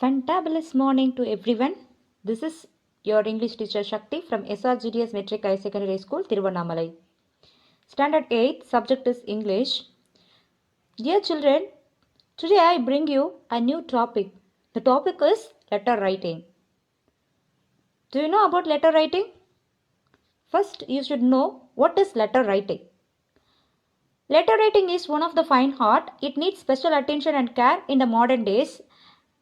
Fantabulous morning to everyone. This is your English teacher Shakti from SRGDS Metric High Secondary School, Tiruvannamalai. Standard 8, subject is English. Dear children, today I bring you a new topic. The topic is letter writing. Do you know about letter writing? First, you should know what is letter writing. Letter writing is one of the fine art. It needs special attention and care in the modern days.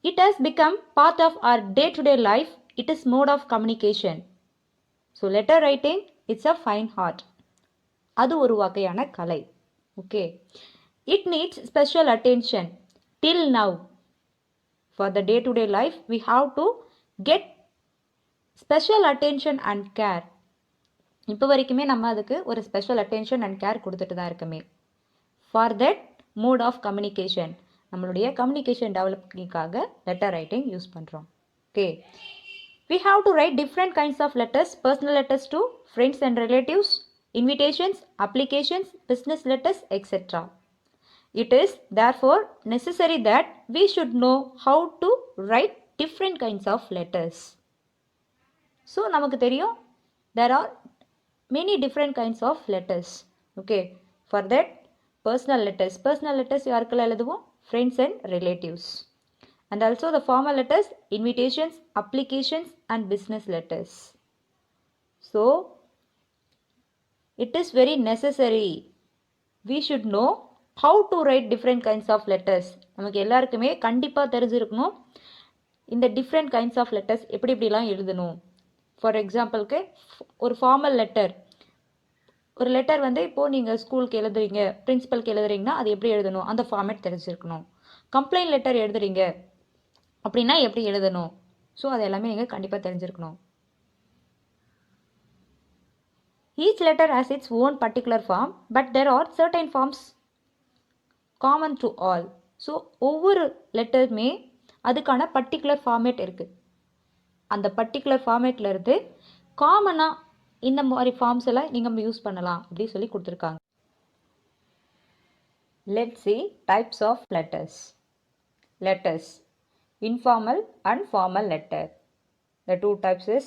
It has become part of our day-to-day life. It is mode of communication. So letter writing, it's a fine art. அது ஒரு வகையான கலை. Okay. It needs special attention. Till now, for the day-to-day life, we have to get special attention and care. இப்போ வரைக்குமே நம்ம அதுக்கு ஒரு special attention and care கொடுத்துட்டு தான் இருக்குமே. For that mode of communication, நம்மளுடைய கம்யூனிகேஷன் டெவலப்பிங்காக லெட்டர் ரைட்டிங் யூஸ் பண்ணுறோம். Okay, we have to write different kinds of letters, personal letters to friends and relatives, invitations, applications, business letters, etc. It is therefore necessary that we should know how to write different kinds of letters. So, நமக்கு தெரியும் there are many different kinds of letters. Okay, for that personal letters யாருக்கெல்லாம் எழுதுவோம்? Friends and relatives. And also the formal letters, invitations, applications and business letters. So, it is very necessary. We should know how to write different kinds of letters. நமக்கு எல்லாருக்குமே கண்டிப்பாக தெரிஞ்சிருக்கணும் இந்த different kinds of letters எப்படிலாம் எழுதணும். For எக்ஸாம்பிளுக்கு ஒரு formal letter, ஒரு லெட்டர் இப்போது நீங்கள் ஸ்கூலுக்கு எழுதுறீங்க, பிரின்சிபலுக்கு எழுதுறீங்கன்னா அது எப்படி எழுதணும், அந்த ஃபார்மேட் தெரிஞ்சிருக்கணும். கம்ப்ளைண்ட் லெட்டர் எழுதுறீங்க அப்படின்னா எப்படி எழுதணும், ஸோ அது எல்லாமே நீங்கள் கண்டிப்பாக தெரிஞ்சிருக்கணும். Each letter has its own particular form, but there are certain forms common to all. So ஒவ்வொரு லெட்டருமே அதுக்கான பர்டிகுலர் ஃபார்மேட் இருக்குது. அந்த பர்டிகுலர் ஃபார்மேட்டில் இருந்து காமனாக இந்த மாதிரி ஃபார்ம்ஸ் எல்லாம் நீங்கள் யூஸ் பண்ணலாம் அப்படி சொல்லி கொடுத்துருக்காங்க. Let's see types of letters. Letters. Informal and formal letter. The two types is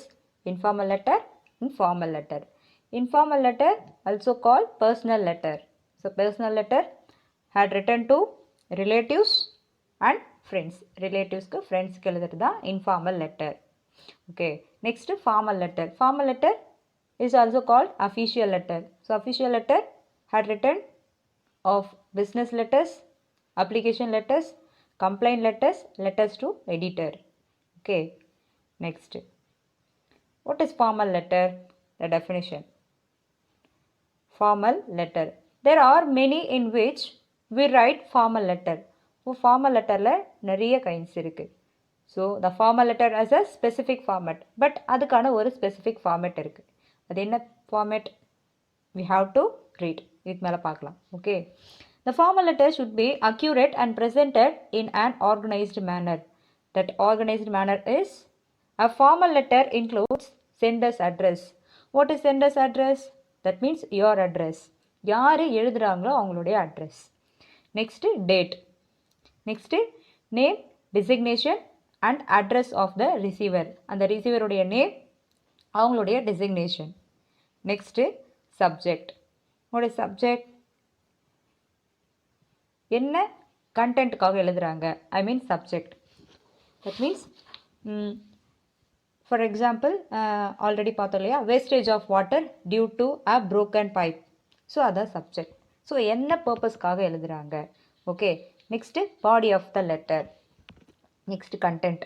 informal letter and formal letter. Informal letter also called personal letter. So personal letter had written to relatives and friends. Relatives ku friends ku எழுதுறது தான் informal letter. Okay. Next formal letter. Formal letter is also called official letter. So official letter had written of business letters, application letters, complaint letters, letters to editor. Okay, next, what is formal letter? The definition. Formal letter, there are many in which we write formal letter. So formal letter la nariya kinds irukku. So the formal letter has a specific format, but adukana oru specific format irukku. Adu enna format? We have to read. Idhukku mela paakalam. Okay. The formal letter should be accurate and presented in an organized manner. That organized manner is, a formal letter includes sender's address. What is sender's address? That means your address. யாரு எழுதுறாங்களோ அவங்களுடைய address. Next, date. Next, name, designation and address of the receiver. அந்த receiver உடைய name, அவங்களுடைய designation. Next, subject. What is subject? என்ன கண்டென்ட்டுக்காக எழுதுகிறாங்க, I mean subject. That means for example already பார்த்தோம் இல்லையா, wastage of water due to a broken pipe. So அதான் subject. So என்ன பர்பஸ்க்காக எழுதுகிறாங்க. Okay, next body of the letter. Next content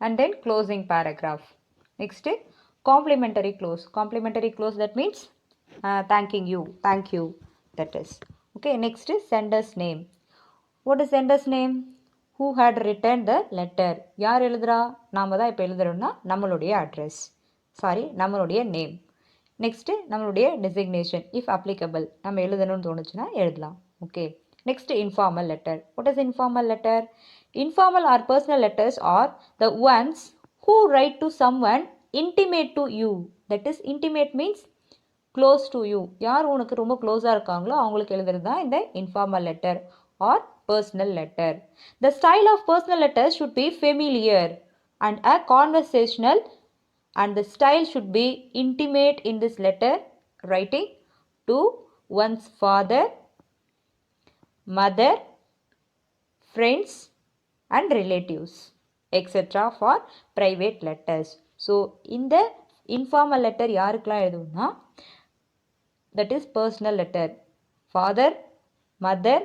and then closing paragraph. Next complimentary close. Complimentary close that means thank you that is. Okay, next is sender's name. What is sender's name? Who had written the letter? யார் எழுதுறா? நாம தான் இப்போ எழுதுறோம்னா நம்மளுடைய address, sorry நம்மளுடைய name. Next நம்மளுடைய designation, if applicable நம்ம எழுதணும்னு தோணுச்சுன்னா எழுதலாம். Okay, next informal letter. What is informal letter? Informal or personal letters are the ones who write to someone intimate to you. That is, intimate means close to you. யார் உனக்கு ரொம்ப க்ளோஸாக இருக்காங்களோ அவங்களுக்கு எழுதுறது தான் இந்த informal letter or personal letter. The style of personal letters should be familiar and a conversational, and the style should be intimate in this letter writing to one's father, mother, friends and relatives, etc. for private letters. So இந்த informal letter யாருக்கெல்லாம் எழுதுவோம்னா, that is personal letter, father, mother,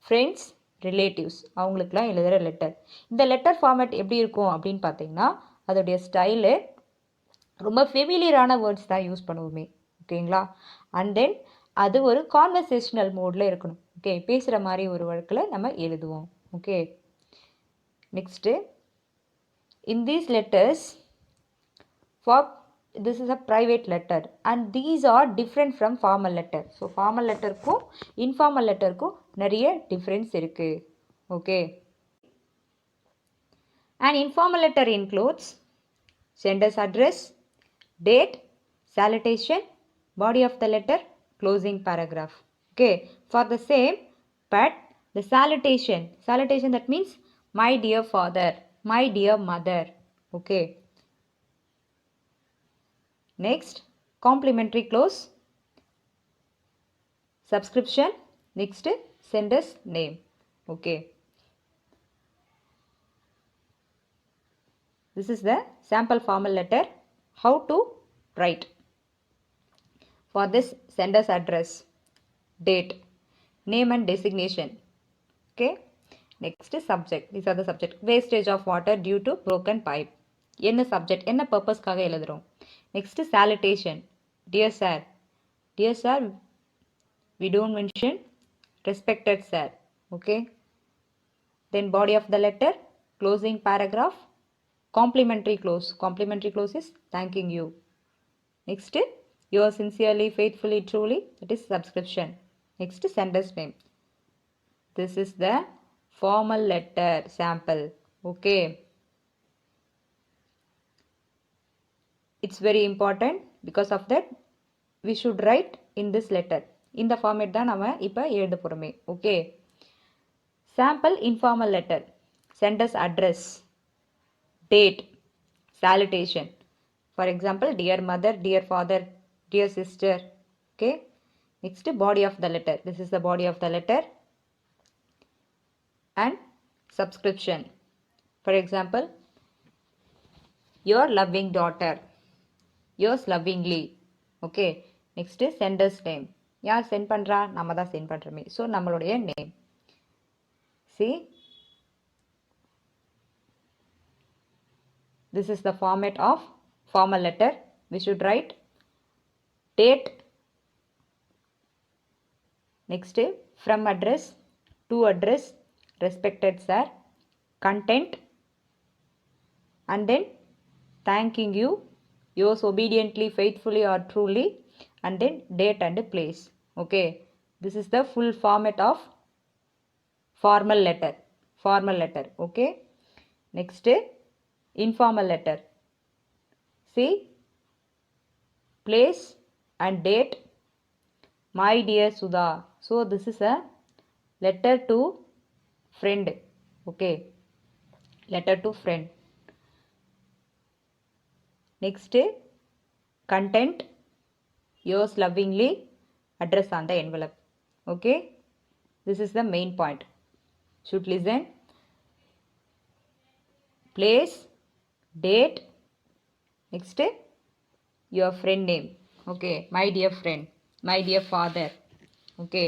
friends, relatives அவங்களுக்குலாம் எழுதுகிற letter. இந்த letter format எப்படி இருக்கும் அப்படின்னு பார்த்தீங்கன்னா, அதோடைய ஸ்டைலு ரொம்ப ஃபெமிலியரான வேர்ட்ஸ் தான் யூஸ் பண்ணுவோமே, ஓகேங்களா. அண்ட் தென் அது ஒரு கான்வர்சேஷனல் மோடில் இருக்கணும். ஓகே, பேசுகிற மாதிரி ஒரு வழக்கில் நம்ம எழுதுவோம். Okay, next in these letters for this is a private letter and these are different from formal letter. So formal letterக்கும் informal letterக்கும் நிறைய difference இருக்கு. Okay, an informal letter includes sender's address, date, salutation, body of the letter, closing paragraph. Okay, for the same, but the salutation that means my dear father, my dear mother. Okay, next complimentary close, subscription, next sender's name. Okay, this is the sample formal letter. How to write? For this, sender's address, date, name and designation. Okay, next subject, these are the subject. Wastage of water due to broken pipe. என்ன subject, என்ன purposeக்காக எழுதுறோம். Next salutation, dear sir, dear sir, we don't mention respected sir. Okay, then body of the letter, closing paragraph, complimentary close is thanking you. Next, yours sincerely, faithfully, truly, that is subscription. Next, sender's name. This is the formal letter sample. Okay, it's very important, because of that we should write in this letter. In the format தான் நம்ம இப்போ எழுத போறோமே. Okay, sample informal letter, sender's address, date, salutation. For example, dear mother, dear father, dear sister. Okay, next body of the letter, this is the body of the letter, and subscription. For example, your loving daughter, yours lovingly. Okay, next sender's name. யார் send பண்ணுறா? நம்ம தான் send பண்ணுறோமே. So நம்மளுடைய name. See, this is the format of formal letter. We should write date, next from address, to address, respected sir, content, and then thanking you, yours obediently, faithfully or truly, and then date and place. Okay, this is the full format of formal letter. Okay, next informal letter. See, place and date, my dear Sudha. So this is a letter to friend. Okay, letter to friend. Next, content, yours lovingly, address on the envelope. Okay, this is the main point. Should listen. Place, date, next your friend name. Okay, my dear friend, my dear father. Okay,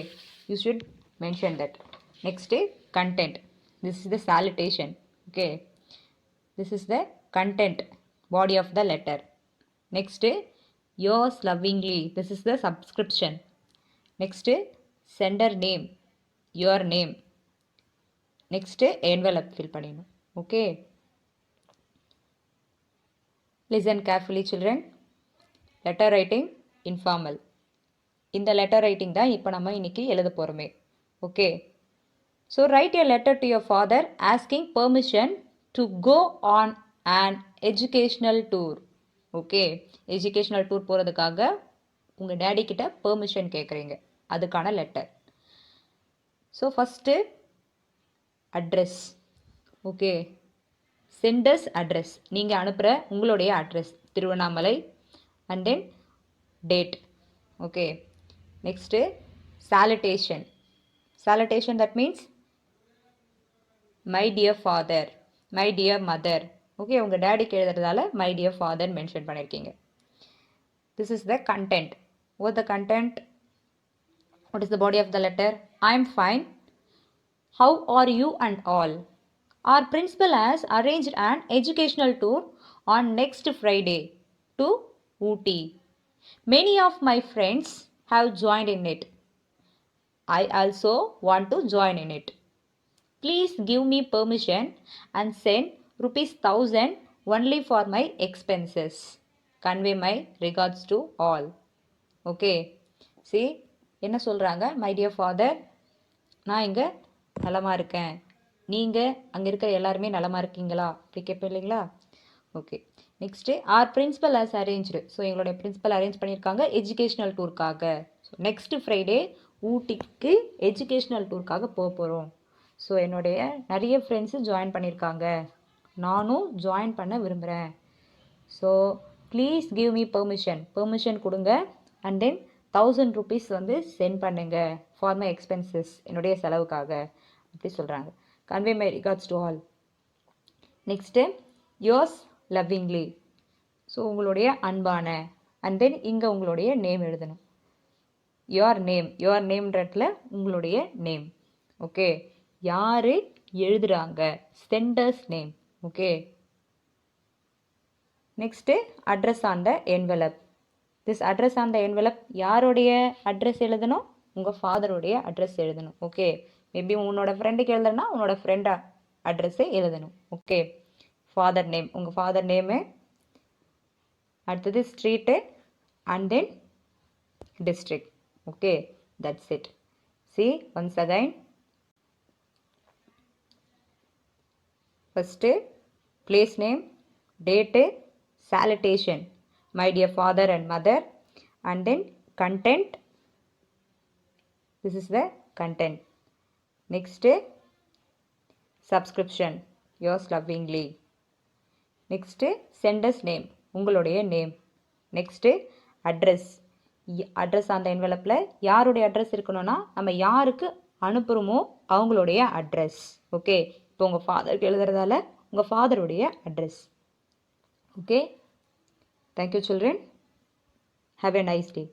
you should mention that. Next, content, this is the salutation. Okay, this is the content, body of the letter. Next, yours lovingly, this is the subscription. Next, sender name, your name. Next, envelope fill பண்ணிடணும். Okay, listen carefully children. Letter writing informal. இந்த letter writing தான் இப்போ நம்ம இன்னைக்கு எழுத போறோமே. Okay, so write a letter to your father asking permission to go on an educational tour. Okay, educational tour போகிறதுக்காக உங்கள் daddy கிட்ட பெர்மிஷன் கேட்குறீங்க, அதுக்கான letter. So first address. Okay, centres address, நீங்கள் அனுப்புகிற உங்களுடைய address Tiruvannamalai. And then date. Okay, next salutation. Salutation that means my dear father, my dear mother. Okay, உங்கள் டேடிக்கு எழுதுறதால மை டியர் ஃபாதர் மென்ஷன் பண்ணியிருக்கீங்க. This is the content. What the content? What is the body of the letter? I am fine. How are you and all? Our principal has arranged an educational tour on next Friday to Ooty. Many of my friends have joined in it. I also want to join in it. Please give me permission and send ₹1,000 only for my expenses. Convey my regards to all. Okay. See, என்ன சொல்கிறாங்க? My dear father, நான் இங்கே நலமாக இருக்கேன், நீங்கள் அங்கே இருக்கிற எல்லாருமே நலமாக இருக்கீங்களா அப்படி கேட்பேன் இல்லைங்களா? Okay, next our principal has arranged. So எங்களுடைய பிரின்சிபல் அரேஞ்ச் பண்ணியிருக்காங்க எஜுகேஷ்னல் டூருக்காக. ஸோ நெக்ஸ்ட் ஃப்ரைடே ஊட்டிக்கு எஜுகேஷ்னல் டூருக்காக போக போகிறோம். ஸோ என்னுடைய நிறைய ஃப்ரெண்ட்ஸு ஜாயின் பண்ணியிருக்காங்க, நானும் ஜாயின் பண்ண விரும்புகிறேன். So please give me permission கொடுங்க. அண்ட் தென் ₹1,000 வந்து சென்ட் பண்ணுங்க ஃபார் மை எக்ஸ்பென்சஸ், என்னுடைய செலவுக்காக அப்படி சொல்கிறாங்க. Convey my regards to all. Next yours lovingly. So உங்களுடைய அன்பான. அண்ட் தென் இங்கே உங்களுடைய நேம் எழுதணும். யோர் நேம்ன்றதுல உங்களுடைய நேம். ஓகே, யார் எழுதுகிறாங்க, centres name. Okay, next address on the envelope. This address on the envelope யாருடைய அட்ரஸ் எழுதணும்? உங்கள் ஃபாதருடைய அட்ரஸ் எழுதணும். ஓகே, மேபி உன்னோட ஃப்ரெண்டுக்கு எழுதுனா உன்னோட ஃப்ரெண்ட் அட்ரஸை எழுதணும். ஓகே, ஃபாதர் நேம், உங்கள் ஃபாதர் நேமு, அடுத்தது street, and then district. Okay, that's it. C once again. First place name, date, salutation, my dear father and mother, and then content. This is the content. Next, subscription, yours lovingly. Next, sender's name, உங்களுடைய name. Next address. Address அந்த என்வெலப்பில் யாருடைய address இருக்கணும்னா நம்ம யாருக்கு அனுப்புகிறோமோ அவங்களுடைய address. Okay, இப்போ உங்கள் ஃபாதருக்கு எழுதுறதால உங்கள் ஃபாதருடைய address. Okay, thank you children. Have a nice day.